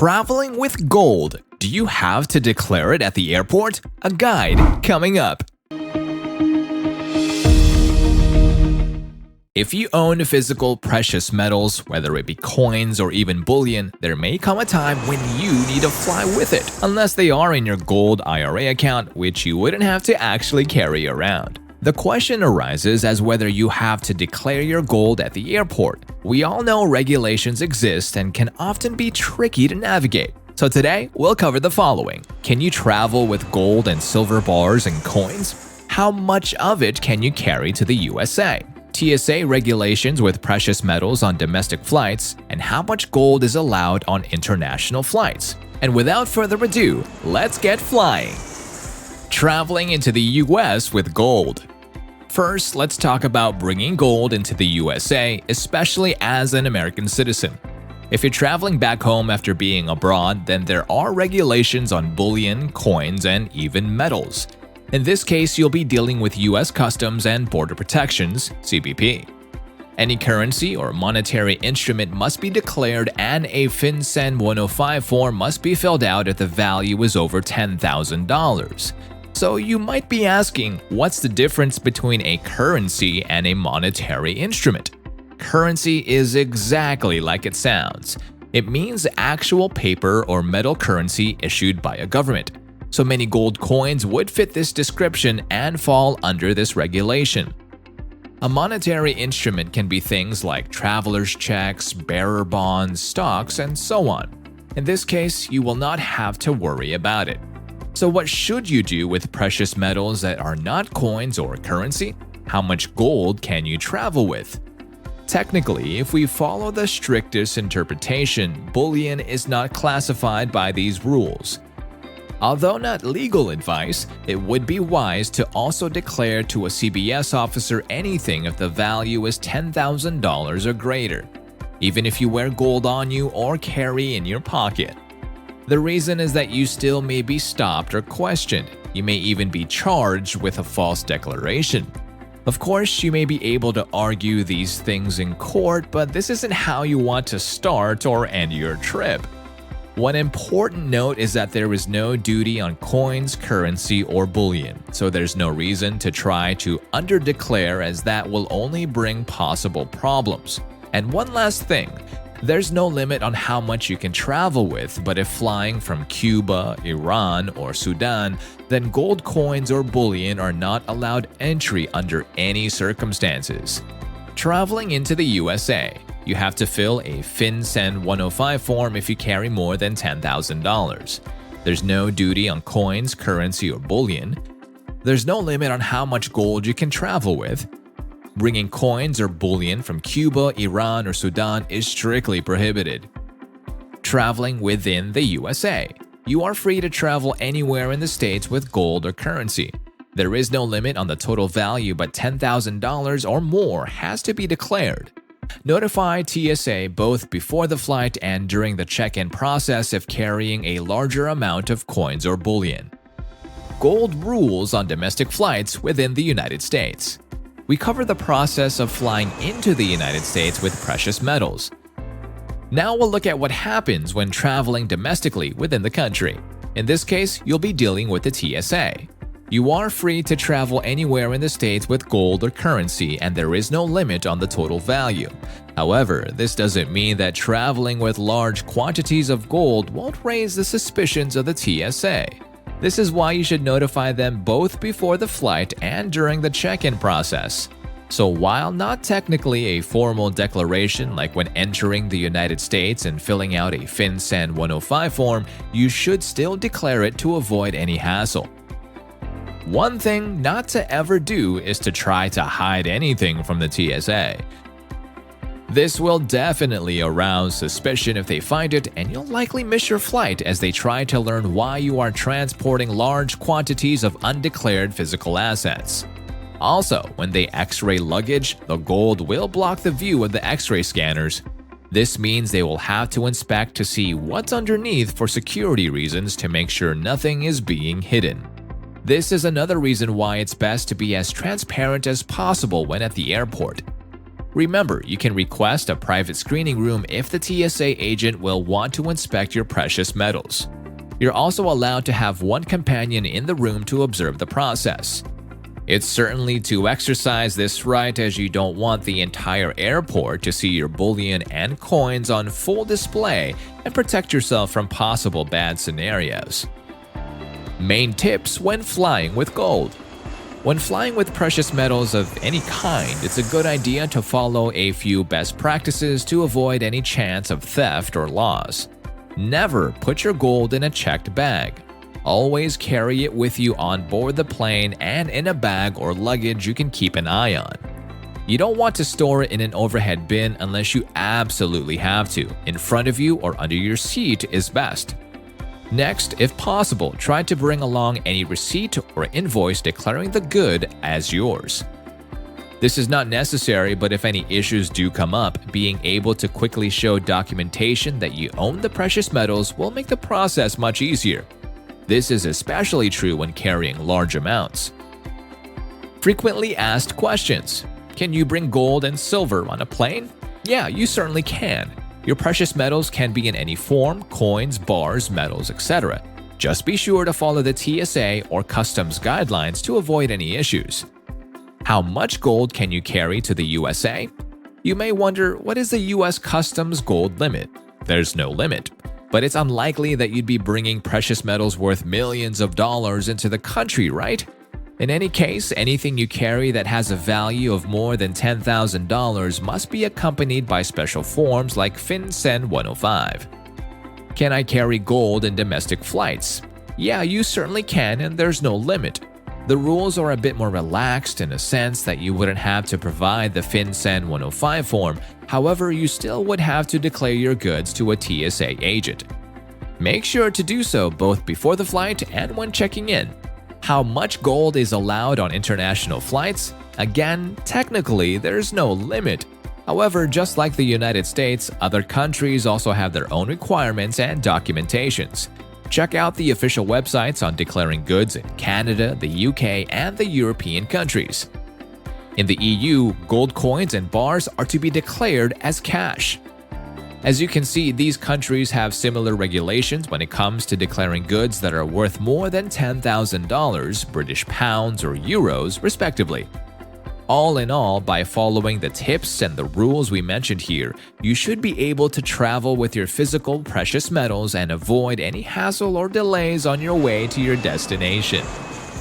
Traveling with gold. Do you have to declare it at the airport? A guide coming up. If you own physical precious metals, whether it be coins or even bullion, there may come a time when you need to fly with it, unless they are in your Gold IRA account, which you wouldn't have to actually carry around. The question arises as whether you have to declare your gold at the airport. We all know regulations exist and can often be tricky to navigate. So today, we'll cover the following. Can you travel with gold and silver bars and coins? How much of it can you carry to the USA? TSA regulations with precious metals on domestic flights, and how much gold is allowed on international flights. And without further ado, let's get flying! Traveling into the US with gold. First, let's talk about bringing gold into the USA, especially as an American citizen. If you're traveling back home after being abroad, then there are regulations on bullion, coins, and even metals. In this case, you'll be dealing with US Customs and Border Protection's (CBP). Any currency or monetary instrument must be declared, and a FinCEN 105 form must be filled out if the value is over $10,000. So you might be asking, what's the difference between a currency and a monetary instrument? Currency is exactly like it sounds. It means actual paper or metal currency issued by a government. So many gold coins would fit this description and fall under this regulation. A monetary instrument can be things like traveler's checks, bearer bonds, stocks, and so on. In this case, you will not have to worry about it. So what should you do with precious metals that are not coins or currency? How much gold can you travel with? Technically, if we follow the strictest interpretation, bullion is not classified by these rules. Although not legal advice, it would be wise to also declare to a CBS officer anything if the value is $10,000 or greater, even if you wear gold on you or carry in your pocket. The reason is that you still may be stopped or questioned. You may even be charged with a false declaration. Of course, you may be able to argue these things in court, but this isn't how you want to start or end your trip. One important note is that there is no duty on coins, currency, or bullion, so there's no reason to try to underdeclare, as that will only bring possible problems. And one last thing, there's no limit on how much you can travel with, but if flying from Cuba, Iran, or Sudan, then gold coins or bullion are not allowed entry under any circumstances. Traveling into the USA. You have to fill a FinCEN 105 form if you carry more than $10,000. There's no duty on coins, currency, or bullion. There's no limit on how much gold you can travel with. Bringing coins or bullion from Cuba, Iran, or Sudan is strictly prohibited. Traveling within the USA. You are free to travel anywhere in the States with gold or currency. There is no limit on the total value, but $10,000 or more has to be declared. Notify TSA both before the flight and during the check-in process if carrying a larger amount of coins or bullion. Gold rules on domestic flights within the United States. We cover the process of flying into the United States with precious metals. Now we'll look at what happens when traveling domestically within the country. In this case, you'll be dealing with the TSA. You are free to travel anywhere in the States with gold or currency, and there is no limit on the total value. However, this doesn't mean that traveling with large quantities of gold won't raise the suspicions of the TSA. This is why you should notify them both before the flight and during the check-in process. So while not technically a formal declaration like when entering the United States and filling out a FinCEN 105 form, you should still declare it to avoid any hassle. One thing not to ever do is to try to hide anything from the TSA. This will definitely arouse suspicion if they find it, and you'll likely miss your flight as they try to learn why you are transporting large quantities of undeclared physical assets. Also, when they X-ray luggage, the gold will block the view of the X-ray scanners. This means they will have to inspect to see what's underneath for security reasons to make sure nothing is being hidden. This is another reason why it's best to be as transparent as possible when at the airport. Remember, you can request a private screening room if the TSA agent will want to inspect your precious metals. You're also allowed to have one companion in the room to observe the process. It's certainly to exercise this right, as you don't want the entire airport to see your bullion and coins on full display, and protect yourself from possible bad scenarios. Main tips when flying with gold. When flying with precious metals of any kind, it's a good idea to follow a few best practices to avoid any chance of theft or loss. Never put your gold in a checked bag. Always carry it with you on board the plane and in a bag or luggage you can keep an eye on. You don't want to store it in an overhead bin unless you absolutely have to. In front of you or under your seat is best. Next, if possible, try to bring along any receipt or invoice declaring the good as yours. This is not necessary, but if any issues do come up, being able to quickly show documentation that you own the precious metals will make the process much easier. This is especially true when carrying large amounts. Frequently asked questions. Can you bring gold and silver on a plane? Yeah, you certainly can. Your precious metals can be in any form: coins, bars, metals, etc. Just be sure to follow the TSA or customs guidelines to avoid any issues. How much gold can you carry to the USA? You may wonder, what is the US Customs gold limit? There's no limit. But it's unlikely that you'd be bringing precious metals worth millions of dollars into the country, right? In any case, anything you carry that has a value of more than $10,000 must be accompanied by special forms like FinCEN 105. Can I carry gold in domestic flights? Yeah, you certainly can, and there's no limit. The rules are a bit more relaxed in a sense that you wouldn't have to provide the FinCEN 105 form. However, you still would have to declare your goods to a TSA agent. Make sure to do so both before the flight and when checking in. How much gold is allowed on international flights? Again, technically, there's no limit. However, just like the United States, other countries also have their own requirements and documentations. Check out the official websites on declaring goods in Canada, the UK, and the European countries. In the EU, gold coins and bars are to be declared as cash. As you can see, these countries have similar regulations when it comes to declaring goods that are worth more than $10,000, British pounds or euros, respectively. All in all, by following the tips and the rules we mentioned here, you should be able to travel with your physical precious metals and avoid any hassle or delays on your way to your destination.